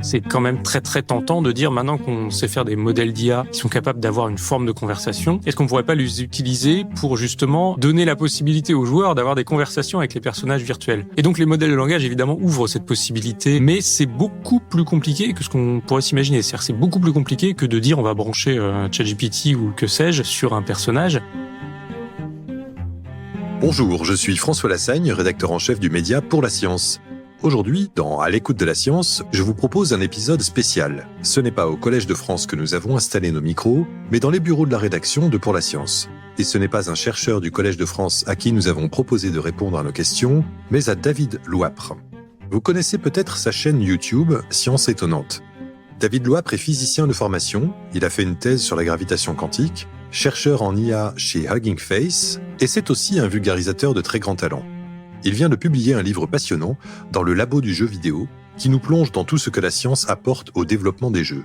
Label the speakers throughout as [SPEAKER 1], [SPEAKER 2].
[SPEAKER 1] C'est quand même très très tentant de dire maintenant qu'on sait faire des modèles d'IA qui sont capables d'avoir une forme de conversation, est-ce qu'on ne pourrait pas les utiliser pour justement donner la possibilité aux joueurs d'avoir des conversations avec les personnages virtuels. Et donc les modèles de langage évidemment ouvrent cette possibilité, mais c'est beaucoup plus compliqué que ce qu'on pourrait s'imaginer. C'est-à-dire c'est beaucoup plus compliqué que de dire on va brancher ChatGPT ou que sais-je sur un personnage.
[SPEAKER 2] Bonjour, je suis François Lassagne, rédacteur en chef du média Pour la Science. Aujourd'hui, dans À l'écoute de la science, je vous propose un épisode spécial. Ce n'est pas au Collège de France que nous avons installé nos micros, mais dans les bureaux de la rédaction de Pour la Science. Et ce n'est pas un chercheur du Collège de France à qui nous avons proposé de répondre à nos questions, mais à David Louapre. Vous connaissez peut-être sa chaîne YouTube Science étonnante. David Louapre est physicien de formation, il a fait une thèse sur la gravitation quantique, chercheur en IA chez Hugging Face, et c'est aussi un vulgarisateur de très grand talent. Il vient de publier un livre passionnant, Dans le labo du jeu vidéo, qui nous plonge dans tout ce que la science apporte au développement des jeux.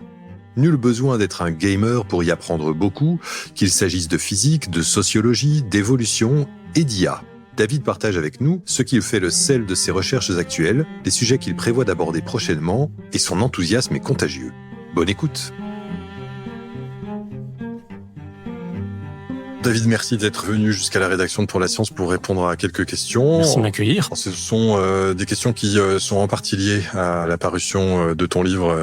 [SPEAKER 2] Nul besoin d'être un gamer pour y apprendre beaucoup, qu'il s'agisse de physique, de sociologie, d'évolution et d'IA. David partage avec nous ce qui fait le sel de ses recherches actuelles, les sujets qu'il prévoit d'aborder prochainement, et son enthousiasme est contagieux. Bonne écoute. David, merci d'être venu jusqu'à la rédaction de Pour la Science pour répondre à quelques questions.
[SPEAKER 1] Merci de m'accueillir.
[SPEAKER 2] Ce sont des questions qui sont en partie liées à la parution de ton livre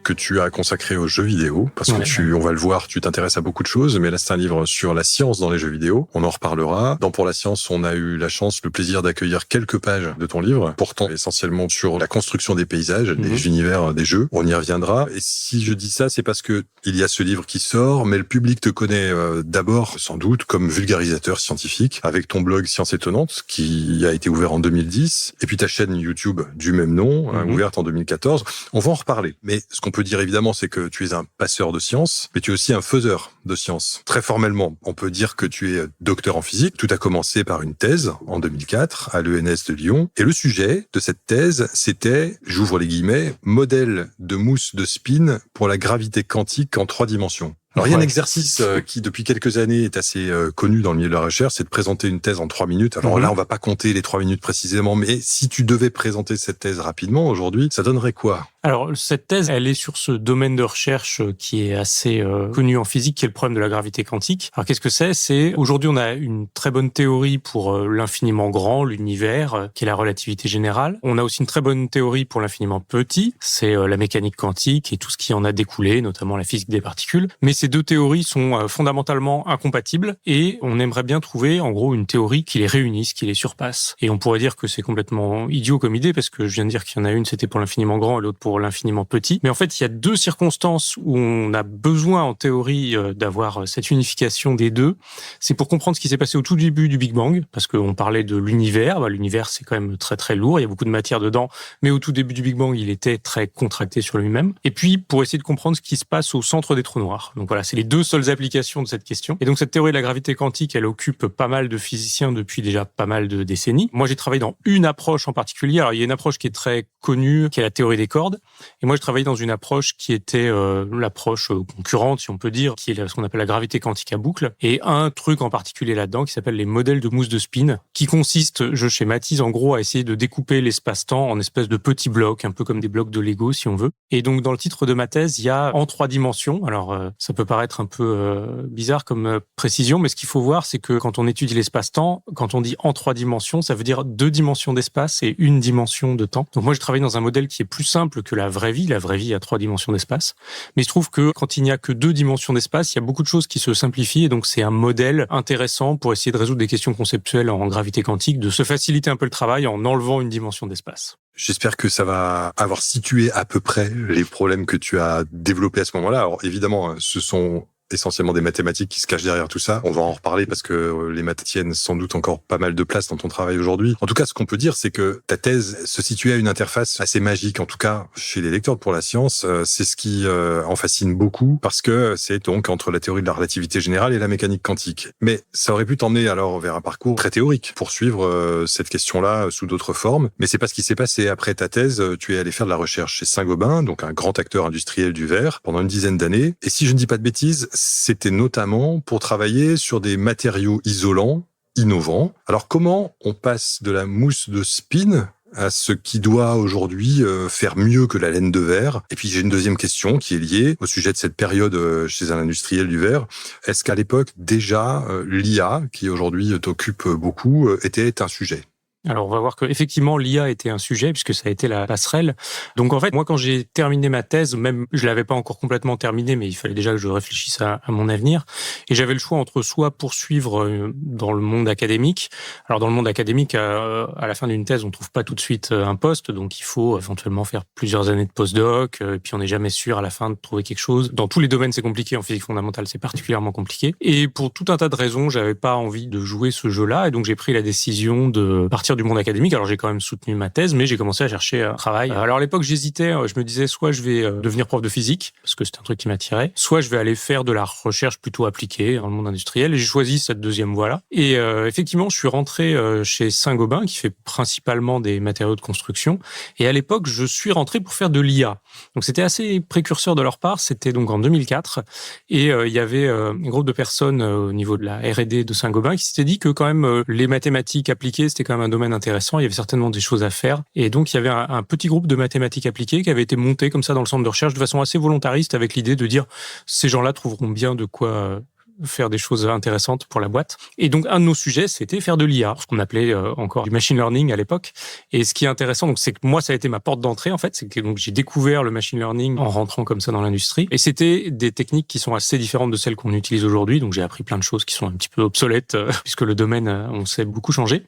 [SPEAKER 2] que tu as consacré aux jeux vidéo, parce que on va le voir, tu t'intéresses à beaucoup de choses, mais là c'est un livre sur la science dans les jeux vidéo. On en reparlera. Dans Pour la Science, on a eu la chance, le plaisir d'accueillir quelques pages de ton livre, portant essentiellement sur la construction des paysages, des univers des jeux. On y reviendra. Et si je dis ça, c'est parce que il y a ce livre qui sort, mais le public te connaît d'abord, sans doute, comme vulgarisateur scientifique, avec ton blog Science étonnante, qui a été ouvert en 2010, et puis ta chaîne YouTube du même nom, ouverte en 2014. On va en reparler. Mais ce qu'on peut dire évidemment, c'est que tu es un passeur de science, mais tu es aussi un faiseur de science. Très formellement, on peut dire que tu es docteur en physique. Tout a commencé par une thèse en 2004 à l'ENS de Lyon. Et le sujet de cette thèse, c'était, j'ouvre les guillemets, modèle de mousse de spin pour la gravité quantique en 3 dimensions. Alors, il y a un exercice qui, depuis quelques années, est assez connu dans le milieu de la recherche, c'est de présenter une thèse en 3 minutes. Alors là, on va pas compter les 3 minutes précisément, mais si tu devais présenter cette thèse rapidement aujourd'hui, ça donnerait quoi ?
[SPEAKER 1] Alors, cette thèse, elle est sur ce domaine de recherche qui est assez connu en physique, qui est le problème de la gravité quantique. Alors, qu'est-ce que c'est ? C'est, aujourd'hui, on a une très bonne théorie pour l'infiniment grand, l'univers, qui est la relativité générale. On a aussi une très bonne théorie pour l'infiniment petit, c'est la mécanique quantique et tout ce qui en a découlé, notamment la physique des particules. Mais ces deux théories sont fondamentalement incompatibles et on aimerait bien trouver, en gros, une théorie qui les réunisse, qui les surpasse. Et on pourrait dire que c'est complètement idiot comme idée, parce que je viens de dire qu'il y en a une, c'était pour l'infiniment grand et l'autre pour l'infiniment petit. Mais en fait, il y a 2 circonstances où on a besoin, en théorie, d'avoir cette unification des deux. C'est pour comprendre ce qui s'est passé au tout début du Big Bang, parce qu'on parlait de l'univers. L'univers, c'est quand même très très lourd, il y a beaucoup de matière dedans, mais au tout début du Big Bang, il était très contracté sur lui-même. Et puis, pour essayer de comprendre ce qui se passe au centre des trous noirs. Donc voilà, c'est les 2 seules applications de cette question. Et donc, cette théorie de la gravité quantique, elle occupe pas mal de physiciens depuis déjà pas mal de décennies. Moi, j'ai travaillé dans une approche en particulier. Alors, il y a une approche qui est très connue, qui est la théorie des cordes. Et moi, je travaillais dans une approche qui était l'approche concurrente, si on peut dire, qui est ce qu'on appelle la gravité quantique à boucle. Et un truc en particulier là-dedans qui s'appelle les modèles de mousse de spin, qui consiste, je schématise en gros, à essayer de découper l'espace-temps en espèces de petits blocs, un peu comme des blocs de Lego, si on veut. Et donc, dans le titre de ma thèse, il y a en 3 dimensions. Alors, ça peut paraître un peu bizarre comme précision, mais ce qu'il faut voir, c'est que quand on étudie l'espace-temps, quand on dit en 3 dimensions, ça veut dire 2 dimensions d'espace et 1 dimension de temps. Donc moi, je travaille dans un modèle qui est plus simple que la vraie vie. La vraie vie a 3 dimensions d'espace. Mais il se trouve que quand il n'y a que 2 dimensions d'espace, il y a beaucoup de choses qui se simplifient. Et donc, c'est un modèle intéressant pour essayer de résoudre des questions conceptuelles en gravité quantique, de se faciliter un peu le travail en enlevant 1 dimension d'espace.
[SPEAKER 2] J'espère que ça va avoir situé à peu près les problèmes que tu as développés à ce moment-là. Alors évidemment, ce sont essentiellement des mathématiques qui se cachent derrière tout ça. On va en reparler parce que les maths tiennent sans doute encore pas mal de place dans ton travail aujourd'hui. En tout cas, ce qu'on peut dire, c'est que ta thèse se situait à une interface assez magique. En tout cas, chez les lecteurs de Pour la Science, c'est ce qui en fascine beaucoup parce que c'est donc entre la théorie de la relativité générale et la mécanique quantique. Mais ça aurait pu t'emmener alors vers un parcours très théorique pour suivre cette question-là sous d'autres formes. Mais c'est pas ce qui s'est passé. Après ta thèse, tu es allé faire de la recherche chez Saint-Gobain, donc un grand acteur industriel du verre, pendant une dizaine d'années. Et si je ne dis pas de bêtises, c'était notamment pour travailler sur des matériaux isolants, innovants. Alors comment on passe de la mousse de spin à ce qui doit aujourd'hui faire mieux que la laine de verre? Et puis j'ai une deuxième question qui est liée au sujet de cette période chez un industriel du verre. Est-ce qu'à l'époque déjà l'IA, qui aujourd'hui t'occupe beaucoup, était un sujet?
[SPEAKER 1] Alors, on va voir que effectivement l'IA était un sujet puisque ça a été la passerelle. Donc, en fait, moi, quand j'ai terminé ma thèse, même je l'avais pas encore complètement terminée, mais il fallait déjà que je réfléchisse à mon avenir. Et j'avais le choix entre soit poursuivre dans le monde académique. Alors, dans le monde académique, à la fin d'une thèse, on trouve pas tout de suite un poste, donc il faut éventuellement faire plusieurs années de postdoc. Et puis, on n'est jamais sûr à la fin de trouver quelque chose. Dans tous les domaines, c'est compliqué. En physique fondamentale, c'est particulièrement compliqué. Et pour tout un tas de raisons, j'avais pas envie de jouer ce jeu-là, et donc j'ai pris la décision de partir du monde académique. Alors, j'ai quand même soutenu ma thèse, mais j'ai commencé à chercher un travail. Alors, à l'époque, j'hésitais. Je me disais, soit je vais devenir prof de physique, parce que c'est un truc qui m'attirait, soit je vais aller faire de la recherche plutôt appliquée dans le monde industriel. Et j'ai choisi cette deuxième voie-là. Et effectivement, je suis rentré chez Saint-Gobain, qui fait principalement des matériaux de construction. Et à l'époque, je suis rentré pour faire de l'IA. Donc, c'était assez précurseur de leur part. C'était donc en 2004. Et il y avait un groupe de personnes au niveau de la R&D de Saint-Gobain qui s'étaient dit que quand même les mathématiques appliquées, c'était quand même un domaine intéressant. Il y avait certainement des choses à faire. Et donc, il y avait un petit groupe de mathématiques appliquées qui avait été monté comme ça dans le centre de recherche de façon assez volontariste avec l'idée de dire ces gens-là trouveront bien de quoi faire des choses intéressantes pour la boîte. Et donc, un de nos sujets, c'était faire de l'IA, ce qu'on appelait encore du machine learning à l'époque. Et ce qui est intéressant, donc, c'est que moi, ça a été ma porte d'entrée, en fait. C'est que donc, j'ai découvert le machine learning en rentrant comme ça dans l'industrie. Et c'était des techniques qui sont assez différentes de celles qu'on utilise aujourd'hui. Donc, j'ai appris plein de choses qui sont un petit peu obsolètes, puisque le domaine, on sait, beaucoup changé.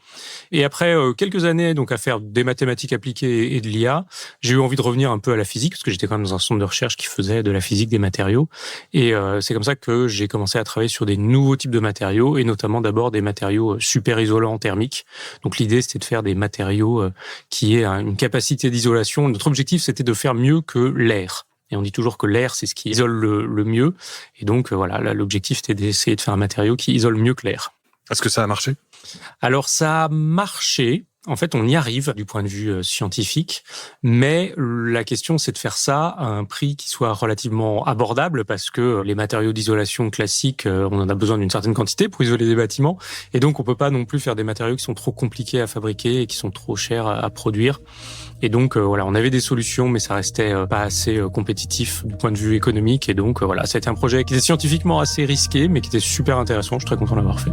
[SPEAKER 1] Et après quelques années, donc, à faire des mathématiques appliquées et de l'IA, j'ai eu envie de revenir un peu à la physique, parce que j'étais quand même dans un centre de recherche qui faisait de la physique des matériaux. Et c'est comme ça que j'ai commencé à travailler sur des nouveaux types de matériaux, et notamment d'abord des matériaux super isolants thermiques. Donc l'idée, c'était de faire des matériaux qui aient une capacité d'isolation. Notre objectif, c'était de faire mieux que l'air. Et on dit toujours que l'air, c'est ce qui isole le mieux. Et donc voilà, là, l'objectif, c'était d'essayer de faire un matériau qui isole mieux que l'air.
[SPEAKER 2] Est-ce que ça a marché?
[SPEAKER 1] Alors ça a marché. En fait, on y arrive du point de vue scientifique, mais la question, c'est de faire ça à un prix qui soit relativement abordable, parce que les matériaux d'isolation classiques, on en a besoin d'une certaine quantité pour isoler des bâtiments, et donc on peut pas non plus faire des matériaux qui sont trop compliqués à fabriquer et qui sont trop chers à produire. Et donc voilà, on avait des solutions, mais ça restait pas assez compétitif du point de vue économique, et donc voilà, ça a été un projet qui était scientifiquement assez risqué, mais qui était super intéressant. Je suis très content de l'avoir fait.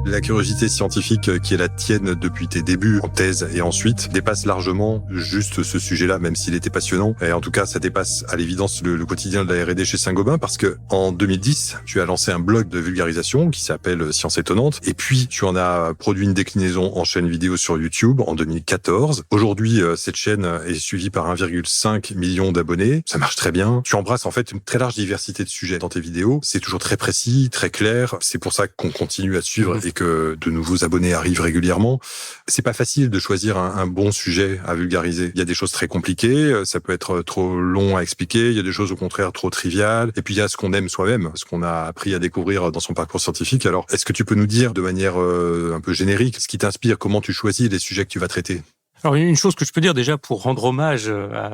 [SPEAKER 2] La curiosité scientifique qui est la tienne depuis tes débuts en thèse et ensuite dépasse largement juste ce sujet-là, même s'il était passionnant. Et en tout cas, ça dépasse à l'évidence le quotidien de la R&D chez Saint-Gobain, parce que en 2010, tu as lancé un blog de vulgarisation qui s'appelle Science étonnante. Et puis, tu en as produit une déclinaison en chaîne vidéo sur YouTube en 2014. Aujourd'hui, cette chaîne est suivie par 1,5 million d'abonnés. Ça marche très bien. Tu embrasses en fait une très large diversité de sujets dans tes vidéos. C'est toujours très précis, très clair. C'est pour ça qu'on continue à suivre et que de nouveaux abonnés arrivent régulièrement. C'est pas facile de choisir un bon sujet à vulgariser. Il y a des choses très compliquées, ça peut être trop long à expliquer, il y a des choses au contraire trop triviales, et puis il y a ce qu'on aime soi-même, ce qu'on a appris à découvrir dans son parcours scientifique. Alors, est-ce que tu peux nous dire de manière un peu générique ce qui t'inspire, comment tu choisis les sujets que tu vas traiter?
[SPEAKER 1] Alors, une chose que je peux dire déjà pour rendre hommage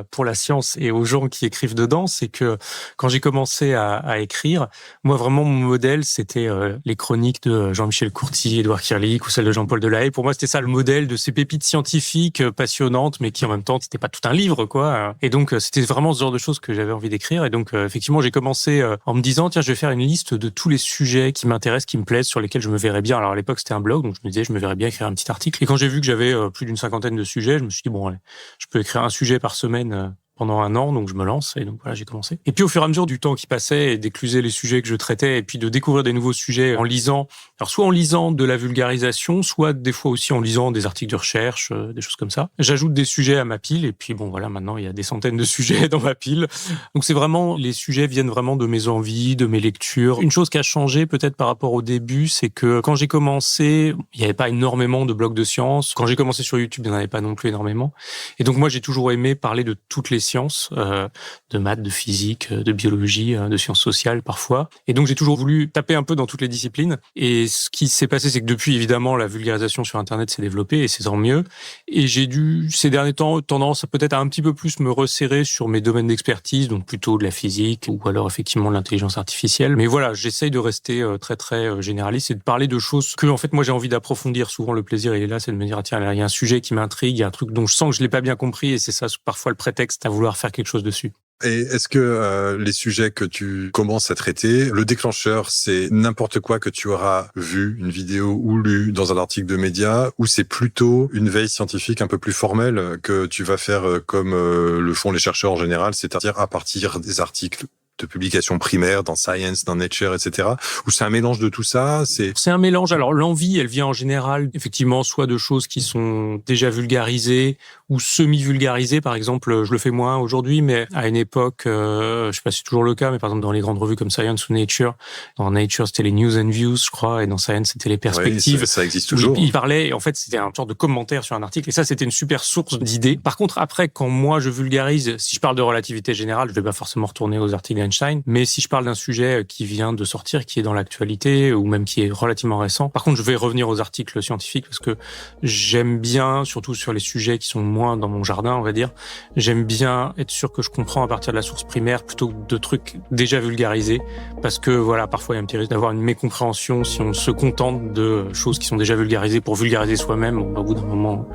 [SPEAKER 1] pour la science et aux gens qui écrivent dedans, c'est que quand j'ai commencé à écrire, moi vraiment mon modèle, c'était les chroniques de Jean-Michel Courty, Édouard Kirlich ou celles de Jean-Paul Delahaye. Pour moi, c'était ça le modèle de ces pépites scientifiques passionnantes, mais qui en même temps, c'était pas tout un livre, quoi. Et donc, c'était vraiment ce genre de choses que j'avais envie d'écrire. Et donc, effectivement, j'ai commencé en me disant, tiens, je vais faire une liste de tous les sujets qui m'intéressent, qui me plaisent, sur lesquels je me verrais bien. Alors, à l'époque, c'était un blog, donc je me disais, je me verrais bien écrire un petit article. Et quand j'ai vu que j'avais plus d'une cinquantaine de sujets, je me suis dit, bon, allez, je peux écrire un sujet par semaine pendant un an, donc je me lance, et donc voilà, j'ai commencé. Et puis au fur et à mesure du temps qui passait, et d'écluser les sujets que je traitais, et puis de découvrir des nouveaux sujets en lisant, alors soit en lisant de la vulgarisation, soit des fois aussi en lisant des articles de recherche, des choses comme ça. J'ajoute des sujets à ma pile, et puis bon voilà, maintenant il y a des centaines de sujets dans ma pile. Donc c'est vraiment, les sujets viennent vraiment de mes envies, de mes lectures. Une chose qui a changé peut-être par rapport au début, c'est que quand j'ai commencé, il n'y avait pas énormément de blogs de sciences. Quand j'ai commencé sur YouTube, il n'y en avait pas non plus énormément. Et donc moi j'ai toujours aimé parler de toutes les sciences sciences, de maths, de physique, de biologie, de sciences sociales parfois. Et donc j'ai toujours voulu taper un peu dans toutes les disciplines. Et ce qui s'est passé, c'est que depuis, évidemment, la vulgarisation sur Internet s'est développée et c'est tant mieux. Et j'ai dû, ces derniers temps, tendance à peut-être un petit peu plus me resserrer sur mes domaines d'expertise, donc plutôt de la physique ou alors effectivement de l'intelligence artificielle. Mais voilà, j'essaye de rester très généraliste et de parler de choses que, en fait, moi j'ai envie d'approfondir. Souvent, le plaisir, il est là, c'est de me dire, ah, tiens, là, il y a un sujet qui m'intrigue, il y a un truc dont je sens que je l'ai pas bien compris et c'est ça parfois le prétexte à vouloir faire quelque chose dessus.
[SPEAKER 2] Et est-ce que les sujets que tu commences à traiter, le déclencheur, c'est n'importe quoi que tu auras vu, une vidéo ou lu dans un article de média, ou c'est plutôt une veille scientifique un peu plus formelle que tu vas faire comme le font les chercheurs en général, c'est-à-dire à partir des articles de publications primaires dans Science, dans Nature, etc. Ou c'est un mélange de tout ça? C'est
[SPEAKER 1] un mélange. Alors l'envie, elle vient en général effectivement soit de choses qui sont déjà vulgarisées ou semi-vulgarisées. Par exemple, je le fais moins aujourd'hui, mais à une époque, je sais pas si c'est toujours le cas, mais par exemple dans les grandes revues comme Science ou Nature, dans Nature c'était les News and Views, je crois, et dans Science c'était les perspectives.
[SPEAKER 2] Oui, ça existe toujours.
[SPEAKER 1] Il parlait, et en fait c'était un genre de commentaire sur un article, et ça c'était une super source d'idées. Par contre, après, quand moi je vulgarise, si je parle de relativité générale, je vais pas forcément retourner aux articles Einstein, mais si je parle d'un sujet qui vient de sortir, qui est dans l'actualité, ou même qui est relativement récent, par contre je vais revenir aux articles scientifiques, parce que j'aime bien, surtout sur les sujets qui sont moins dans mon jardin, on va dire, j'aime bien être sûr que je comprends à partir de la source primaire, plutôt que de trucs déjà vulgarisés, parce que voilà, parfois il y a un petit risque d'avoir une mécompréhension si on se contente de choses qui sont déjà vulgarisées pour vulgariser soi-même. Au bout d'un moment,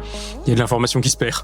[SPEAKER 1] il y a de l'information qui se perd.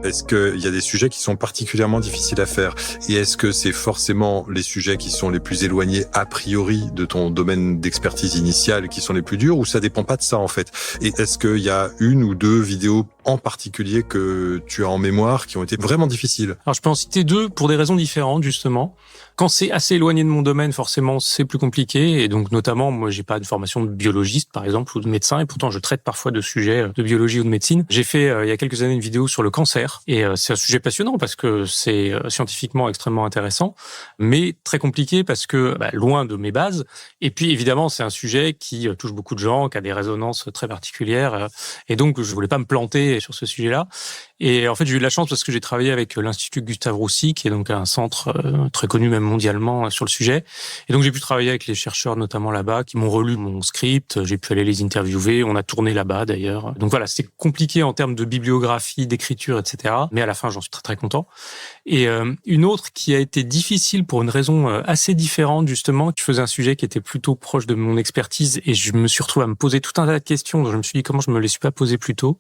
[SPEAKER 2] Est-ce qu'il y a des sujets qui sont particulièrement difficiles à faire? Et est-ce que c'est forcément les sujets qui sont les plus éloignés a priori de ton domaine d'expertise initiale qui sont les plus durs, ou ça dépend pas de ça en fait? Et est-ce qu'il y a une ou deux vidéos en particulier que tu as en mémoire qui ont été vraiment difficiles?
[SPEAKER 1] Alors je peux en citer deux pour des raisons différentes justement. Quand c'est assez éloigné de mon domaine, forcément, c'est plus compliqué. Et donc, notamment, moi, j'ai pas de formation de biologiste, par exemple, ou de médecin. Et pourtant, je traite parfois de sujets de biologie ou de médecine. J'ai fait, il y a quelques années, une vidéo sur le cancer. Et c'est un sujet passionnant parce que c'est scientifiquement extrêmement intéressant, mais très compliqué parce que, loin de mes bases. Et puis, évidemment, c'est un sujet qui touche beaucoup de gens, qui a des résonances très particulières. Et donc, je voulais pas me planter sur ce sujet-là. Et en fait, j'ai eu de la chance parce que j'ai travaillé avec l'Institut Gustave Roussy, qui est donc un centre très connu même mondialement sur le sujet. Et donc, j'ai pu travailler avec les chercheurs, notamment là-bas, qui m'ont relu mon script. J'ai pu aller les interviewer. On a tourné là-bas, d'ailleurs. Donc voilà, c'était compliqué en termes de bibliographie, d'écriture, etc. Mais à la fin, j'en suis très, très content. Et une autre qui a été difficile pour une raison assez différente, justement, je faisais un sujet qui était plutôt proche de mon expertise et je me suis retrouvé à me poser tout un tas de questions. Donc, je me suis dit, comment je me les suis pas posées plus tôt?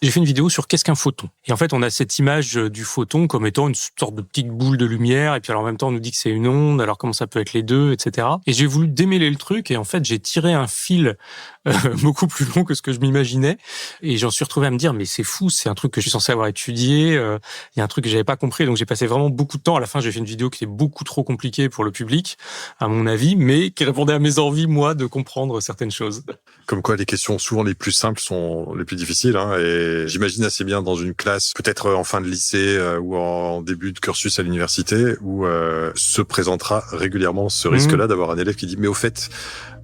[SPEAKER 1] J'ai fait une vidéo sur qu'est-ce qu'un photon. Et en fait, on a cette image du photon comme étant une sorte de petite boule de lumière. Et puis, alors, en même temps, on nous dit que c'est une onde. Alors, comment ça peut être les deux, etc. Et j'ai voulu démêler le truc. Et en fait, j'ai tiré un fil beaucoup plus long que ce que je m'imaginais. Et j'en suis retrouvé à me dire, mais c'est fou, c'est un truc que je suis censé avoir étudié. Il y a un truc que j'avais pas compris. Donc, j'ai passé vraiment beaucoup de temps. À la fin, j'ai fait une vidéo qui était beaucoup trop compliquée pour le public, à mon avis, mais qui répondait à mes envies, moi, de comprendre certaines choses.
[SPEAKER 2] Comme quoi, les questions souvent les plus simples sont les plus difficiles. Et j'imagine assez bien dans une classe, peut-être en fin de lycée ou en début de cursus à l'université, où se présentera régulièrement ce risque-là d'avoir un élève qui dit « mais au fait,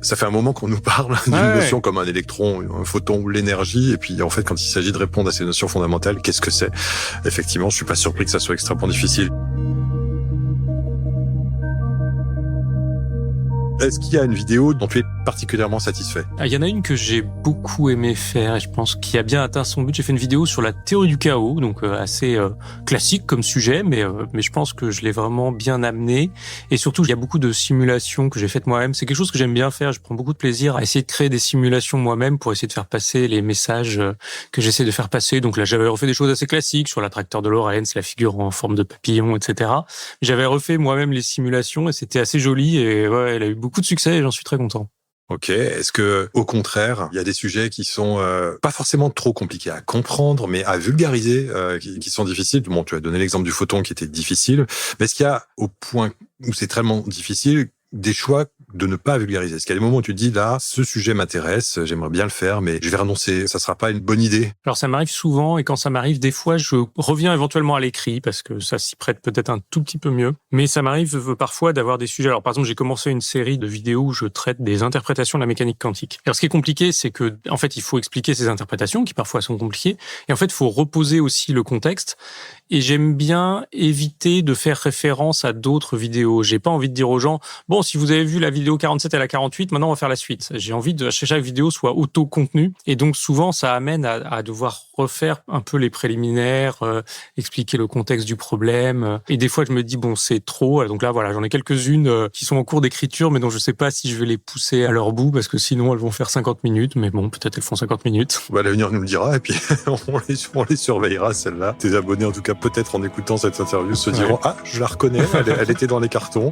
[SPEAKER 2] ça fait un moment qu'on nous parle d'une notion comme un électron, un photon ou l'énergie, et puis en fait, quand il s'agit de répondre à ces notions fondamentales, qu'est-ce que c'est ?» Effectivement, je suis pas surpris que ça soit extrêmement difficile. Est-ce qu'il y a une vidéo dont tu es particulièrement satisfait?
[SPEAKER 1] Il y en a une que j'ai beaucoup aimé faire et je pense qu'il a bien atteint son but. J'ai fait une vidéo sur la théorie du chaos, donc assez classique comme sujet, mais je pense que je l'ai vraiment bien amené. Et surtout, il y a beaucoup de simulations que j'ai faites moi-même. C'est quelque chose que j'aime bien faire. Je prends beaucoup de plaisir à essayer de créer des simulations moi-même pour essayer de faire passer les messages que j'essaie de faire passer. Donc là, j'avais refait des choses assez classiques sur l'attracteur de Lorentz, la figure en forme de papillon, etc. J'avais refait moi-même les simulations et c'était assez joli et ouais, elle a eu beaucoup de succès et j'en suis très content.
[SPEAKER 2] Ok. Est-ce que, au contraire, il y a des sujets qui sont pas forcément trop compliqués à comprendre, mais à vulgariser, qui sont difficiles? Bon, tu as donné l'exemple du photon qui était difficile, mais est-ce qu'il y a, au point où c'est tellement difficile, des choix de ne pas vulgariser? Est-ce qu'il y a des moments où tu te dis, là, ce sujet m'intéresse, j'aimerais bien le faire, mais je vais renoncer, ça sera pas une bonne idée?
[SPEAKER 1] Alors ça m'arrive souvent, et quand ça m'arrive, des fois, je reviens éventuellement à l'écrit, parce que ça s'y prête peut-être un tout petit peu mieux. Mais ça m'arrive parfois d'avoir des sujets. Alors par exemple, j'ai commencé une série de vidéos où je traite des interprétations de la mécanique quantique. Alors ce qui est compliqué, c'est que, en fait, il faut expliquer ces interprétations, qui parfois sont compliquées, et en fait, il faut reposer aussi le contexte. Et j'aime bien éviter de faire référence à d'autres vidéos. J'ai pas envie de dire aux gens, bon, si vous avez vu la vidéo 47 et la 48, maintenant on va faire la suite. J'ai envie que chaque vidéo soit auto-contenue. Et donc souvent, ça amène à devoir refaire un peu les préliminaires, expliquer le contexte du problème. Et des fois, je me dis, bon, c'est trop. Donc là, voilà, j'en ai quelques-unes qui sont en cours d'écriture, mais dont je sais pas si je vais les pousser à leur bout, parce que sinon, elles vont faire 50 minutes. Mais bon, peut-être elles font 50 minutes.
[SPEAKER 2] Bah, l'avenir nous le dira, et puis on les surveillera, celles-là. Tes abonnés, en tout cas, peut-être en écoutant cette interview, se diront, ah, je la reconnais, elle était dans les cartons.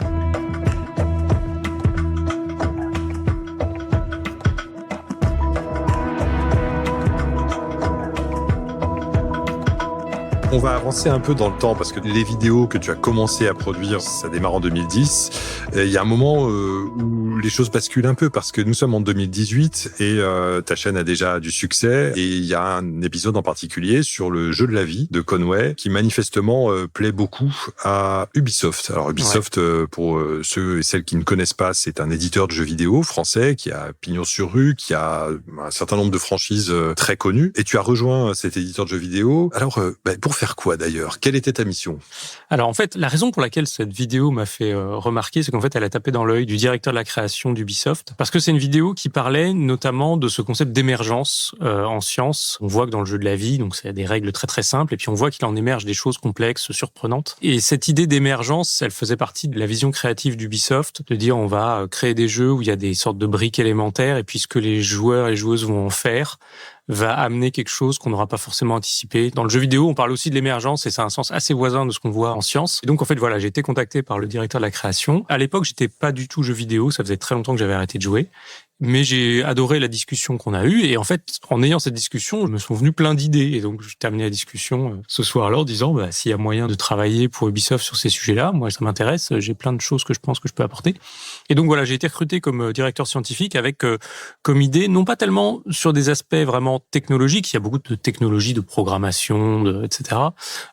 [SPEAKER 2] On va avancer un peu dans le temps parce que les vidéos que tu as commencé à produire, ça démarre en 2010. Il y a un moment où les choses basculent un peu parce que nous sommes en 2018 et ta chaîne a déjà du succès. Et il y a un épisode en particulier sur le jeu de la vie de Conway qui manifestement plaît beaucoup à Ubisoft. Alors Ubisoft, pour ceux et celles qui ne connaissent pas, c'est un éditeur de jeux vidéo français qui a pignon sur rue, qui a un certain nombre de franchises très connues. Et tu as rejoint cet éditeur de jeux vidéo. Alors, pour faire quoi d'ailleurs? Quelle était ta mission?
[SPEAKER 1] Alors en fait, la raison pour laquelle cette vidéo m'a fait remarquer, c'est qu'en fait, elle a tapé dans l'œil du directeur de la création d'Ubisoft, parce que c'est une vidéo qui parlait notamment de ce concept d'émergence en science. On voit que dans le jeu de la vie, donc c'est des règles très très simples, et puis on voit qu'il en émerge des choses complexes, surprenantes. Et cette idée d'émergence, elle faisait partie de la vision créative d'Ubisoft, de dire on va créer des jeux où il y a des sortes de briques élémentaires, et puis ce que les joueurs et joueuses vont en faire va amener quelque chose qu'on n'aura pas forcément anticipé. Dans le jeu vidéo, on parle aussi de l'émergence et c'est un sens assez voisin de ce qu'on voit en science. Et donc, en fait, voilà, j'ai été contacté par le directeur de la création. À l'époque, j'étais pas du tout jeu vidéo. Ça faisait très longtemps que j'avais arrêté de jouer. Mais j'ai adoré la discussion qu'on a eue. Et en fait, en ayant cette discussion, je me sont venu plein d'idées. Et donc, j'ai terminé la discussion ce soir-là en disant, s'il y a moyen de travailler pour Ubisoft sur ces sujets-là, moi, ça m'intéresse. J'ai plein de choses que je pense que je peux apporter. Et donc, voilà, j'ai été recruté comme directeur scientifique avec comme idée, non pas tellement sur des aspects vraiment technologiques. Il y a beaucoup de technologies de programmation, etc.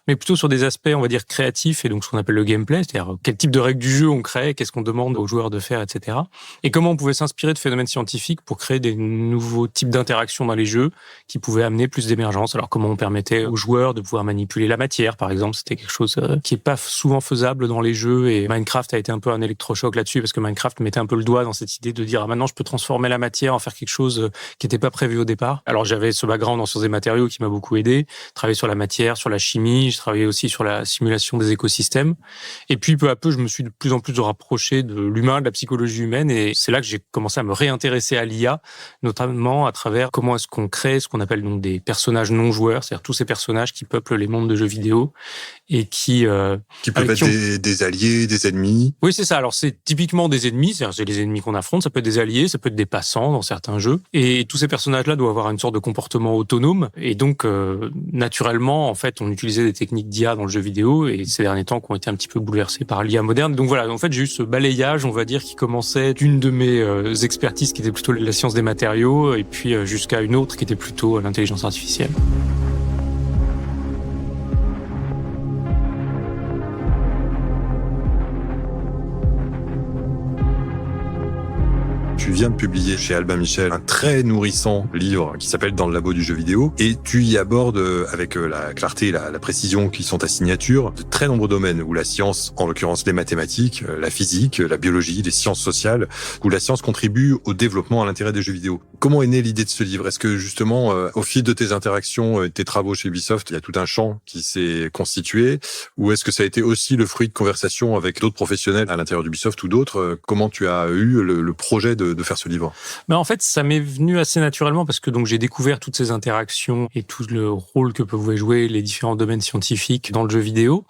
[SPEAKER 1] Mais plutôt sur des aspects, on va dire, créatifs. Et donc, ce qu'on appelle le gameplay, c'est-à-dire quel type de règles du jeu on crée, qu'est-ce qu'on demande aux joueurs de faire, etc. Et comment on pouvait s'inspirer de phénomènes scientifiques pour créer des nouveaux types d'interactions dans les jeux qui pouvaient amener plus d'émergence. Alors, comment on permettait aux joueurs de pouvoir manipuler la matière, par exemple, c'était quelque chose qui est pas souvent faisable dans les jeux, et Minecraft a été un peu un électrochoc là-dessus parce que Minecraft mettait un peu le doigt dans cette idée de dire maintenant je peux transformer la matière en faire quelque chose qui n'était pas prévu au départ. Alors, j'avais ce background en sciences des matériaux qui m'a beaucoup aidé, travaillé sur la matière, sur la chimie, je travaillais aussi sur la simulation des écosystèmes. Et puis, peu à peu, je me suis de plus en plus rapproché de l'humain, de la psychologie humaine, et c'est là que j'ai commencé à me réintéresser à l'IA, notamment à travers comment est-ce qu'on crée ce qu'on appelle donc des personnages non joueurs, c'est-à-dire tous ces personnages qui peuplent les mondes de jeux vidéo et qui
[SPEAKER 2] peuvent être des alliés, des ennemis.
[SPEAKER 1] Oui, c'est ça. Alors c'est typiquement des ennemis, c'est-à-dire c'est les ennemis qu'on affronte, ça peut être des alliés, ça peut être des passants dans certains jeux. Et tous ces personnages-là doivent avoir une sorte de comportement autonome. Et donc naturellement, en fait, on utilisait des techniques d'IA dans le jeu vidéo, et ces derniers temps qui ont été un petit peu bouleversés par l'IA moderne. Donc voilà, en fait, j'ai eu ce balayage, on va dire, qui commençait d'une de mes expertises qui était plutôt la science des matériaux, et puis jusqu'à une autre qui était plutôt l'intelligence artificielle.
[SPEAKER 2] Tu viens de publier chez Albin Michel un très nourrissant livre qui s'appelle Dans le labo du jeu vidéo, et tu y abordes avec la clarté et la précision qui sont ta signature de très nombreux domaines où la science, en l'occurrence les mathématiques, la physique, la biologie, les sciences sociales, où la science contribue au développement, à l'intérêt des jeux vidéo. Comment est née l'idée de ce livre? Est-ce que justement, au fil de tes interactions, tes travaux chez Ubisoft, il y a tout un champ qui s'est constitué, ou est-ce que ça a été aussi le fruit de conversations avec d'autres professionnels à l'intérieur d'Ubisoft ou d'autres? Comment tu as eu le projet de faire ce livre?
[SPEAKER 1] En fait, ça m'est venu assez naturellement parce que donc j'ai découvert toutes ces interactions et tout le rôle que pouvaient jouer les différents domaines scientifiques dans le jeu vidéo.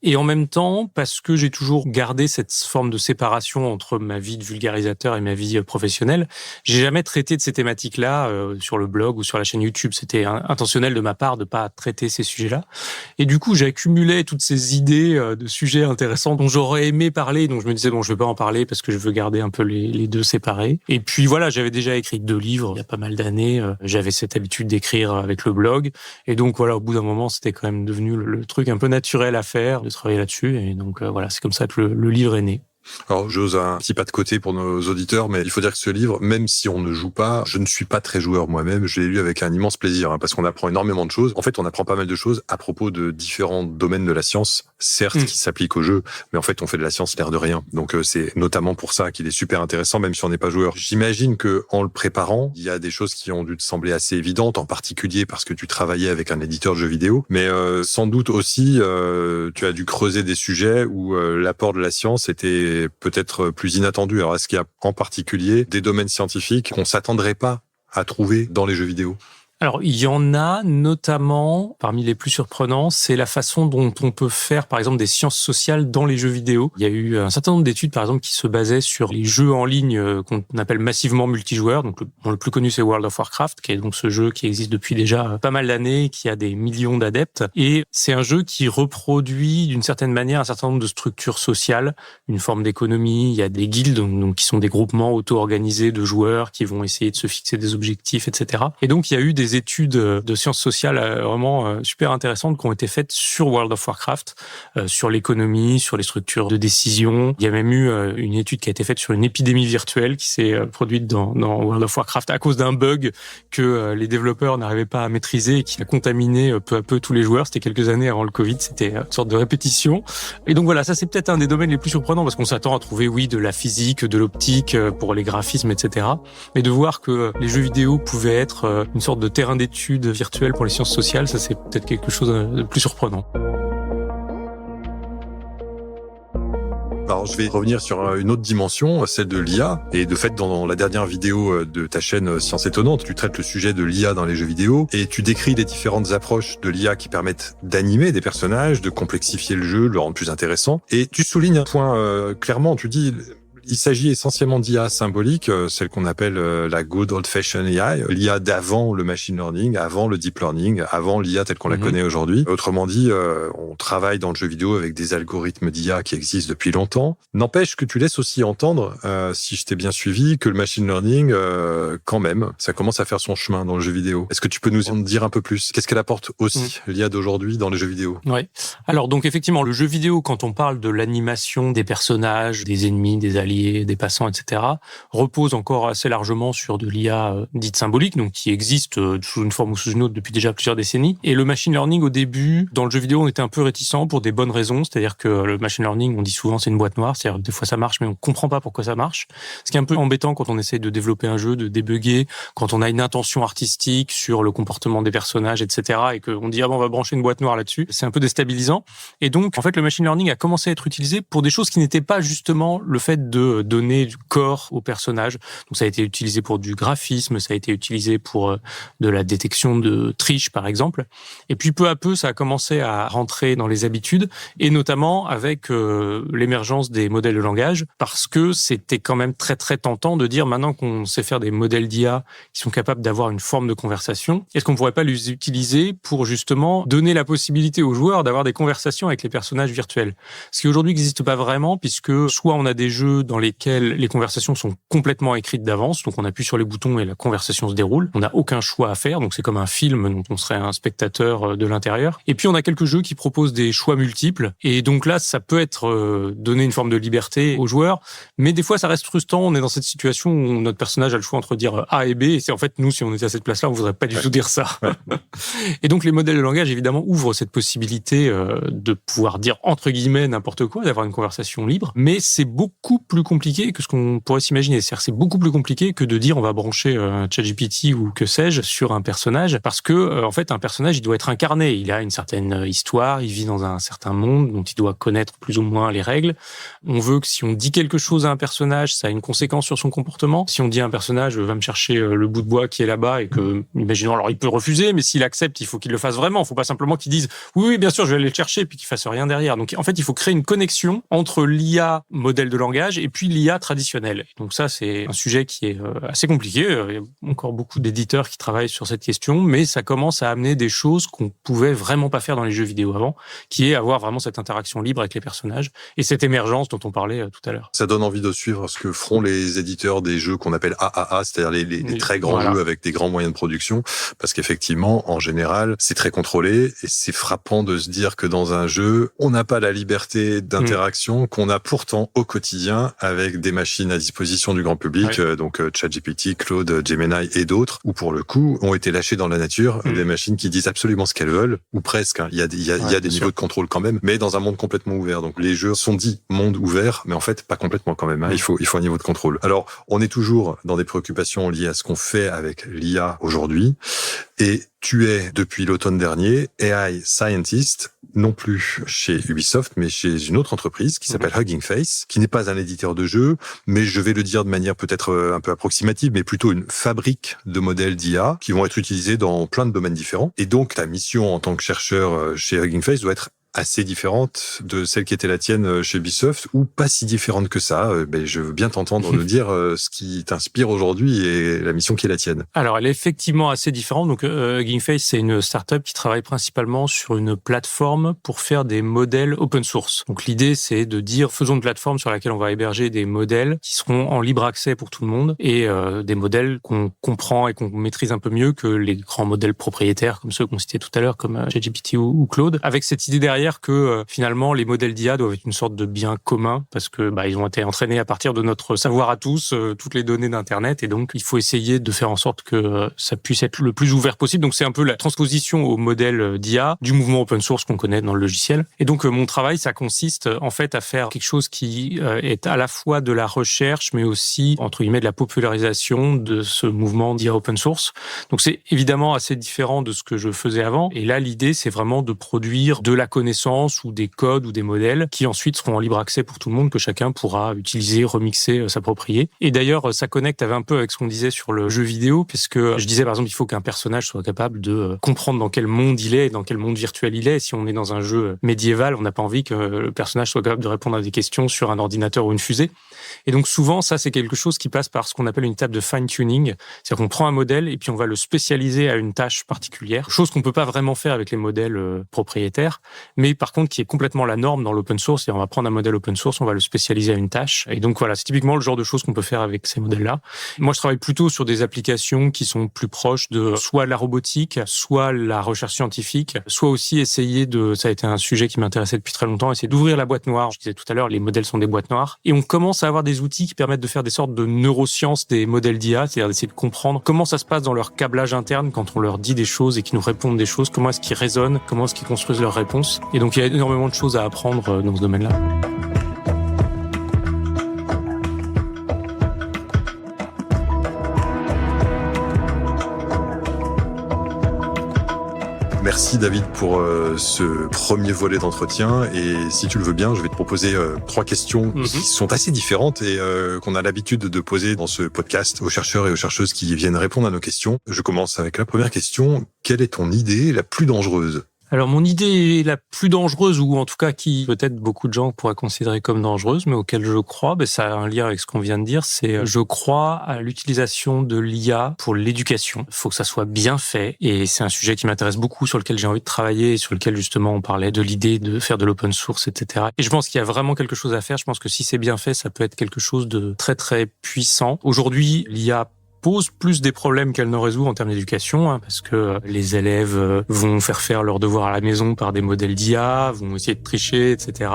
[SPEAKER 1] Et en même temps, parce que j'ai toujours gardé cette forme de séparation entre ma vie de vulgarisateur et ma vie professionnelle, j'ai jamais traité de ces thématiques-là sur le blog ou sur la chaîne YouTube. C'était intentionnel de ma part de pas traiter ces sujets-là. Et du coup, j'accumulais toutes ces idées de sujets intéressants dont j'aurais aimé parler. Donc je me disais, bon, je vais pas en parler parce que je veux garder un peu les deux séparés. Et puis voilà, j'avais déjà écrit 2 livres il y a pas mal d'années. J'avais cette habitude d'écrire avec le blog. Et donc voilà, au bout d'un moment, c'était quand même devenu le truc un peu naturel à faire, de travailler là-dessus. Et donc voilà, c'est comme ça que le livre est né.
[SPEAKER 2] Alors, j'ose un petit pas de côté pour nos auditeurs, mais il faut dire que ce livre, même si on ne joue pas, je ne suis pas très joueur moi-même, je l'ai lu avec un immense plaisir, parce qu'on apprend énormément de choses. En fait, on apprend pas mal de choses à propos de différents domaines de la science, certes, qui s'appliquent au jeu, mais en fait, on fait de la science l'air de rien. Donc, c'est notamment pour ça qu'il est super intéressant, même si on n'est pas joueur. J'imagine que en le préparant, il y a des choses qui ont dû te sembler assez évidentes, en particulier parce que tu travaillais avec un éditeur de jeux vidéo, mais sans doute aussi, tu as dû creuser des sujets où l'apport de la science était peut-être plus inattendu. Alors, est-ce qu'il y a en particulier des domaines scientifiques qu'on s'attendrait pas à trouver dans les jeux vidéo ?
[SPEAKER 1] Alors, il y en a notamment, parmi les plus surprenants, c'est la façon dont on peut faire, par exemple, des sciences sociales dans les jeux vidéo. Il y a eu un certain nombre d'études, par exemple, qui se basaient sur les jeux en ligne qu'on appelle massivement multijoueurs. Donc, le plus connu, c'est World of Warcraft, qui est donc ce jeu qui existe depuis déjà pas mal d'années, qui a des millions d'adeptes. Et c'est un jeu qui reproduit, d'une certaine manière, un certain nombre de structures sociales, une forme d'économie. Il y a des guildes, donc, qui sont des groupements auto-organisés de joueurs qui vont essayer de se fixer des objectifs, etc. Et donc, il y a eu des études de sciences sociales vraiment super intéressantes qui ont été faites sur World of Warcraft, sur l'économie, sur les structures de décision. Il y a même eu une étude qui a été faite sur une épidémie virtuelle qui s'est produite dans World of Warcraft à cause d'un bug que les développeurs n'arrivaient pas à maîtriser et qui a contaminé peu à peu tous les joueurs. C'était quelques années avant le Covid, c'était une sorte de répétition. Et donc voilà, ça c'est peut-être un des domaines les plus surprenants parce qu'on s'attend à trouver, oui, de la physique, de l'optique pour les graphismes, etc. Mais de voir que les jeux vidéo pouvaient être une sorte de terrain d'études virtuelles pour les sciences sociales, ça c'est peut-être quelque chose de plus surprenant.
[SPEAKER 2] Alors, je vais revenir sur une autre dimension, celle de l'IA. Et de fait, dans la dernière vidéo de ta chaîne Science Étonnante, tu traites le sujet de l'IA dans les jeux vidéo et tu décris les différentes approches de l'IA qui permettent d'animer des personnages, de complexifier le jeu, de le rendre plus intéressant. Et tu soulignes un point clairement, tu dis... Il s'agit essentiellement d'IA symbolique, celle qu'on appelle la good old-fashioned AI, l'IA d'avant le machine learning, avant le deep learning, avant l'IA telle qu'on la connaît aujourd'hui. Autrement dit, on travaille dans le jeu vidéo avec des algorithmes d'IA qui existent depuis longtemps. N'empêche que tu laisses aussi entendre, si je t'ai bien suivi, que le machine learning, quand même, ça commence à faire son chemin dans le jeu vidéo. Est-ce que tu peux nous en dire un peu plus ? Qu'est-ce qu'elle apporte aussi, l'IA d'aujourd'hui, dans les jeux vidéo ?
[SPEAKER 1] Oui. Alors donc effectivement, le jeu vidéo, quand on parle de l'animation des personnages, des ennemis, des alliés, des passants, etc., repose encore assez largement sur de l'IA dite symbolique, donc qui existe sous une forme ou sous une autre depuis déjà plusieurs décennies. Et le machine learning, au début, dans le jeu vidéo, on était un peu réticent pour des bonnes raisons, c'est-à-dire que le machine learning, on dit souvent c'est une boîte noire, c'est-à-dire des fois ça marche, mais on comprend pas pourquoi ça marche. Ce qui est un peu embêtant quand on essaie de développer un jeu, de débugger, quand on a une intention artistique sur le comportement des personnages, etc., et qu'on dit, ah bon, on va brancher une boîte noire là-dessus. C'est un peu déstabilisant. Et donc, en fait, le machine learning a commencé à être utilisé pour des choses qui n'étaient pas justement le fait de donner du corps au personnage. Donc, ça a été utilisé pour du graphisme, ça a été utilisé pour de la détection de triche, par exemple. Et puis, peu à peu, ça a commencé à rentrer dans les habitudes, et notamment avec l'émergence des modèles de langage, parce que c'était quand même très, très tentant de dire, maintenant qu'on sait faire des modèles d'IA qui sont capables d'avoir une forme de conversation, est-ce qu'on ne pourrait pas les utiliser pour justement donner la possibilité aux joueurs d'avoir des conversations avec les personnages virtuels ? Ce qui aujourd'hui n'existe pas vraiment, puisque soit on a des jeux dans lesquels les conversations sont complètement écrites d'avance, donc on appuie sur les boutons et la conversation se déroule, on n'a aucun choix à faire, donc c'est comme un film dont on serait un spectateur de l'intérieur. Et puis on a quelques jeux qui proposent des choix multiples, et donc là ça peut être donner une forme de liberté aux joueurs, mais des fois ça reste frustrant, on est dans cette situation où notre personnage a le choix entre dire A et B, et c'est en fait nous, si on était à cette place-là, on voudrait pas du tout dire ça. Et donc les modèles de langage évidemment ouvrent cette possibilité de pouvoir dire entre guillemets n'importe quoi, d'avoir une conversation libre, mais c'est beaucoup plus compliqué que ce qu'on pourrait s'imaginer. C'est-à-dire, c'est beaucoup plus compliqué que de dire on va brancher un ChatGPT ou que sais-je sur un personnage, parce que en fait, un personnage, il doit être incarné. Il a une certaine histoire, il vit dans un certain monde dont il doit connaître plus ou moins les règles. On veut que si on dit quelque chose à un personnage, ça a une conséquence sur son comportement. Si on dit à un personnage va me chercher le bout de bois qui est là-bas et que, imaginons, alors il peut refuser, mais s'il accepte, il faut qu'il le fasse vraiment. Il faut pas simplement qu'il dise oui, bien sûr, je vais aller le chercher, puis qu'il fasse rien derrière. Donc en fait, il faut créer une connexion entre l'IA modèle de langage et puis l'IA traditionnelle. Donc ça, c'est un sujet qui est assez compliqué. Il y a encore beaucoup d'éditeurs qui travaillent sur cette question, mais ça commence à amener des choses qu'on pouvait vraiment pas faire dans les jeux vidéo avant, qui est avoir vraiment cette interaction libre avec les personnages et cette émergence dont on parlait tout à l'heure.
[SPEAKER 2] Ça donne envie de suivre ce que feront les éditeurs des jeux qu'on appelle AAA, c'est-à-dire les très grands jeux avec des grands moyens de production, parce qu'effectivement, en général, c'est très contrôlé et c'est frappant de se dire que dans un jeu, on n'a pas la liberté d'interaction qu'on a pourtant au quotidien avec des machines à disposition du grand public, donc ChatGPT, Claude, Gemini et d'autres, où pour le coup, ont été lâchés dans la nature des machines qui disent absolument ce qu'elles veulent, ou presque. Il y a des niveaux de contrôle quand même, mais dans un monde complètement ouvert. Donc les jeux sont dits monde ouvert, mais en fait pas complètement quand même. Il faut un niveau de contrôle. Alors on est toujours dans des préoccupations liées à ce qu'on fait avec l'IA aujourd'hui, et tu es depuis l'automne dernier AI Scientist, non plus chez Ubisoft, mais chez une autre entreprise qui s'appelle Hugging Face, qui n'est pas un éditeur de jeux, mais je vais le dire de manière peut-être un peu approximative, mais plutôt une fabrique de modèles d'IA qui vont être utilisés dans plein de domaines différents. Et donc ta mission en tant que chercheur chez Hugging Face doit être assez différente de celle qui était la tienne chez Ubisoft, ou pas si différente que ça. Je veux bien t'entendre nous dire ce qui t'inspire aujourd'hui et la mission qui est la tienne.
[SPEAKER 1] Alors, elle est effectivement assez différente. Donc, Hugging Face, c'est une startup qui travaille principalement sur une plateforme pour faire des modèles open source. Donc, l'idée, c'est de dire, faisons une plateforme sur laquelle on va héberger des modèles qui seront en libre accès pour tout le monde et des modèles qu'on comprend et qu'on maîtrise un peu mieux que les grands modèles propriétaires comme ceux qu'on citait tout à l'heure, comme ChatGPT ou Claude, avec cette idée derrière que finalement les modèles d'IA doivent être une sorte de bien commun parce que ils ont été entraînés à partir de notre savoir à tous, toutes les données d'Internet, et donc il faut essayer de faire en sorte que ça puisse être le plus ouvert possible. Donc c'est un peu la transposition au modèle d'IA du mouvement open source qu'on connaît dans le logiciel. Et donc mon travail, ça consiste en fait à faire quelque chose qui est à la fois de la recherche mais aussi entre guillemets de la popularisation de ce mouvement d'IA open source. Donc c'est évidemment assez différent de ce que je faisais avant, et là l'idée c'est vraiment de produire de la connaissance ou des codes ou des modèles qui ensuite seront en libre accès pour tout le monde, que chacun pourra utiliser, remixer, s'approprier. Et d'ailleurs, ça connecte un peu avec ce qu'on disait sur le jeu vidéo, puisque je disais par exemple, il faut qu'un personnage soit capable de comprendre dans quel monde il est, dans quel monde virtuel il est. Si on est dans un jeu médiéval, on n'a pas envie que le personnage soit capable de répondre à des questions sur un ordinateur ou une fusée. Et donc souvent, ça c'est quelque chose qui passe par ce qu'on appelle une étape de fine-tuning. C'est-à-dire qu'on prend un modèle et puis on va le spécialiser à une tâche particulière, chose qu'on peut pas vraiment faire avec les modèles propriétaires, mais par contre qui est complètement la norme dans l'open source. C'est-à-dire on va prendre un modèle open source, on va le spécialiser à une tâche. Et donc voilà, c'est typiquement le genre de choses qu'on peut faire avec ces modèles-là. Moi, je travaille plutôt sur des applications qui sont plus proches de soit la robotique, soit la recherche scientifique, soit aussi essayer ça a été un sujet qui m'intéressait depuis très longtemps, essayer d'ouvrir la boîte noire. Je disais tout à l'heure, les modèles sont des boîtes noires. Et on commence à avoir des outils qui permettent de faire des sortes de neurosciences des modèles d'IA, c'est-à-dire d'essayer de comprendre comment ça se passe dans leur câblage interne quand on leur dit des choses et qu'ils nous répondent des choses, comment est-ce qu'ils raisonnent, comment est-ce qu'ils construisent leurs réponses. Et donc, il y a énormément de choses à apprendre dans ce domaine-là.
[SPEAKER 2] Merci David pour ce premier volet d'entretien, et si tu le veux bien, je vais te proposer 3 questions qui sont assez différentes et qu'on a l'habitude de poser dans ce podcast aux chercheurs et aux chercheuses qui viennent répondre à nos questions. Je commence avec la première question. Quelle est ton idée la plus dangereuse ?
[SPEAKER 1] Alors, mon idée la plus dangereuse, ou en tout cas qui peut-être beaucoup de gens pourraient considérer comme dangereuse, mais auquel je crois, ça a un lien avec ce qu'on vient de dire, c'est je crois à l'utilisation de l'IA pour l'éducation. Il faut que ça soit bien fait, et c'est un sujet qui m'intéresse beaucoup, sur lequel j'ai envie de travailler, et sur lequel justement on parlait de l'idée de faire de l'open source, etc. Et je pense qu'il y a vraiment quelque chose à faire. Je pense que si c'est bien fait, ça peut être quelque chose de très très puissant. Aujourd'hui, l'IA pose plus des problèmes qu'elle ne résout en termes d'éducation, parce que les élèves vont faire leurs devoirs à la maison par des modèles d'IA, vont essayer de tricher, etc.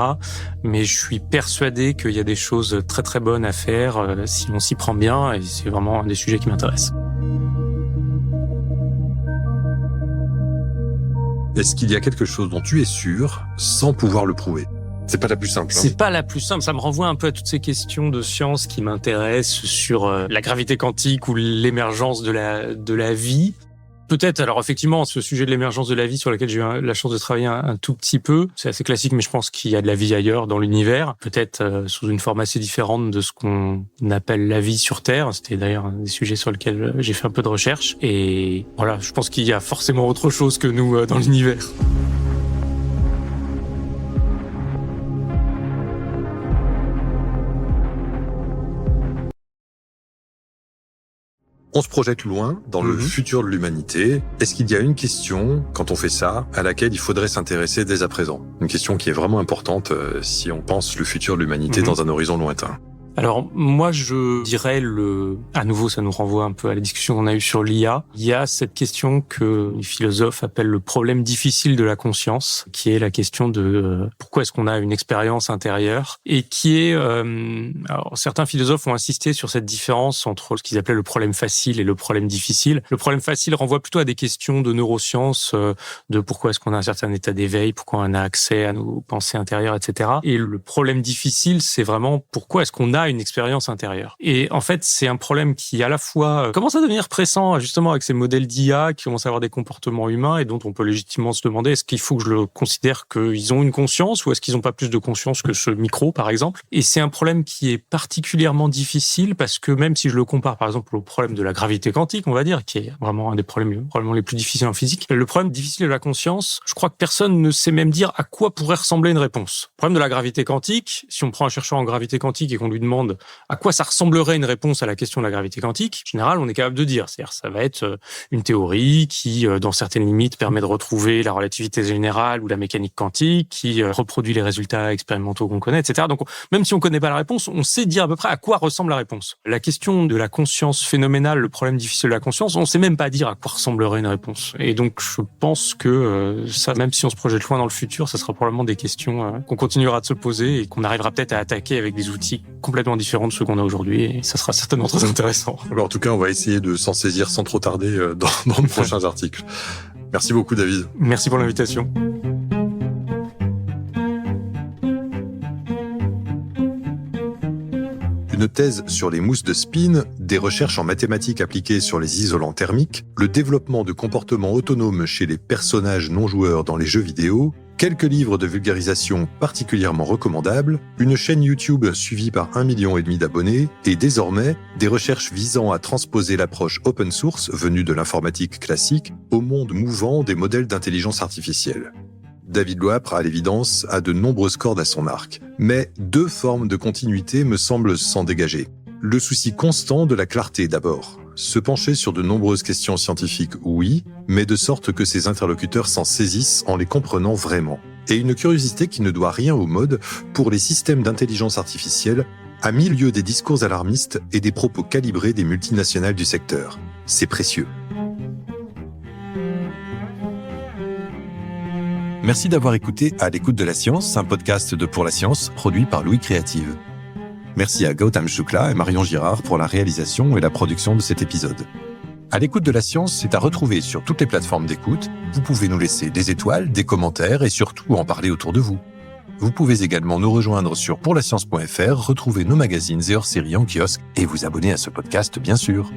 [SPEAKER 1] Mais je suis persuadé qu'il y a des choses très très bonnes à faire si on s'y prend bien, et c'est vraiment un des sujets qui m'intéresse.
[SPEAKER 2] Est-ce qu'il y a quelque chose dont tu es sûr sans pouvoir le prouver ? C'est pas la plus simple.
[SPEAKER 1] C'est pas la plus simple. Ça me renvoie un peu à toutes ces questions de science qui m'intéressent sur la gravité quantique ou l'émergence de la vie. Peut-être, alors effectivement, ce sujet de l'émergence de la vie sur lequel j'ai eu la chance de travailler un tout petit peu, c'est assez classique, mais je pense qu'il y a de la vie ailleurs dans l'univers, peut-être sous une forme assez différente de ce qu'on appelle la vie sur Terre. C'était d'ailleurs un des sujets sur lesquels j'ai fait un peu de recherche. Et voilà, je pense qu'il y a forcément autre chose que nous dans l'univers.
[SPEAKER 2] On se projette loin dans le futur de l'humanité. Est-ce qu'il y a une question, quand on fait ça, à laquelle il faudrait s'intéresser dès à présent? Une question qui est vraiment importante si on pense le futur de l'humanité dans un horizon lointain.
[SPEAKER 1] Alors, moi, je dirais à nouveau, ça nous renvoie un peu à la discussion qu'on a eue sur l'IA. Il y a cette question que les philosophes appellent le problème difficile de la conscience, qui est la question de pourquoi est-ce qu'on a une expérience intérieure, et qui est, alors, certains philosophes ont insisté sur cette différence entre ce qu'ils appelaient le problème facile et le problème difficile. Le problème facile renvoie plutôt à des questions de neurosciences, de pourquoi est-ce qu'on a un certain état d'éveil, pourquoi on a accès à nos pensées intérieures, etc. Et le problème difficile, c'est vraiment pourquoi est-ce qu'on a une expérience intérieure. Et en fait, c'est un problème qui à la fois commence à devenir pressant justement avec ces modèles d'IA qui commencent à avoir des comportements humains et dont on peut légitimement se demander est-ce qu'il faut que je le considère qu'ils ont une conscience ou est-ce qu'ils n'ont pas plus de conscience que ce micro, par exemple. Et c'est un problème qui est particulièrement difficile parce que même si je le compare par exemple au problème de la gravité quantique, on va dire, qui est vraiment un des problèmes probablement les plus difficiles en physique, le problème difficile de la conscience, je crois que personne ne sait même dire à quoi pourrait ressembler une réponse. Le problème de la gravité quantique, si on prend un chercheur en gravité quantique et qu'on lui demande à quoi ça ressemblerait une réponse à la question de la gravité quantique, en général, on est capable de dire. C'est-à-dire, ça va être une théorie qui, dans certaines limites, permet de retrouver la relativité générale ou la mécanique quantique, qui reproduit les résultats expérimentaux qu'on connaît, etc. Donc, même si on connaît pas la réponse, on sait dire à peu près à quoi ressemble la réponse. La question de la conscience phénoménale, le problème difficile de la conscience, on sait même pas dire à quoi ressemblerait une réponse. Et donc, je pense que ça, même si on se projette loin dans le futur, ça sera probablement des questions qu'on continuera de se poser et qu'on arrivera peut-être à attaquer avec des outils complètement différents de ceux qu'on a aujourd'hui, et ça sera certainement très intéressant.
[SPEAKER 2] Alors, en tout cas, on va essayer de s'en saisir sans trop tarder dans de prochains articles. Merci beaucoup, David.
[SPEAKER 1] Merci pour l'invitation.
[SPEAKER 2] Une thèse sur les mousses de spin, des recherches en mathématiques appliquées sur les isolants thermiques, le développement de comportements autonomes chez les personnages non-joueurs dans les jeux vidéo, quelques livres de vulgarisation particulièrement recommandables, une chaîne YouTube suivie par 1,5 million d'abonnés, et désormais, des recherches visant à transposer l'approche open source venue de l'informatique classique au monde mouvant des modèles d'intelligence artificielle. David Loapre, à l'évidence, a de nombreuses cordes à son arc. Mais 2 formes de continuité me semblent s'en dégager. Le souci constant de la clarté d'abord. Se pencher sur de nombreuses questions scientifiques, oui, mais de sorte que ses interlocuteurs s'en saisissent en les comprenant vraiment. Et une curiosité qui ne doit rien aux modes pour les systèmes d'intelligence artificielle, à milieu des discours alarmistes et des propos calibrés des multinationales du secteur. C'est précieux. Merci d'avoir écouté À l'écoute de la science, un podcast de Pour la science, produit par Louis Créative. Merci à Gautam Shukla et Marion Girard pour la réalisation et la production de cet épisode. À l'écoute de la science, c'est à retrouver sur toutes les plateformes d'écoute. Vous pouvez nous laisser des étoiles, des commentaires et surtout en parler autour de vous. Vous pouvez également nous rejoindre sur pourlascience.fr, retrouver nos magazines et hors-séries en kiosque et vous abonner à ce podcast, bien sûr.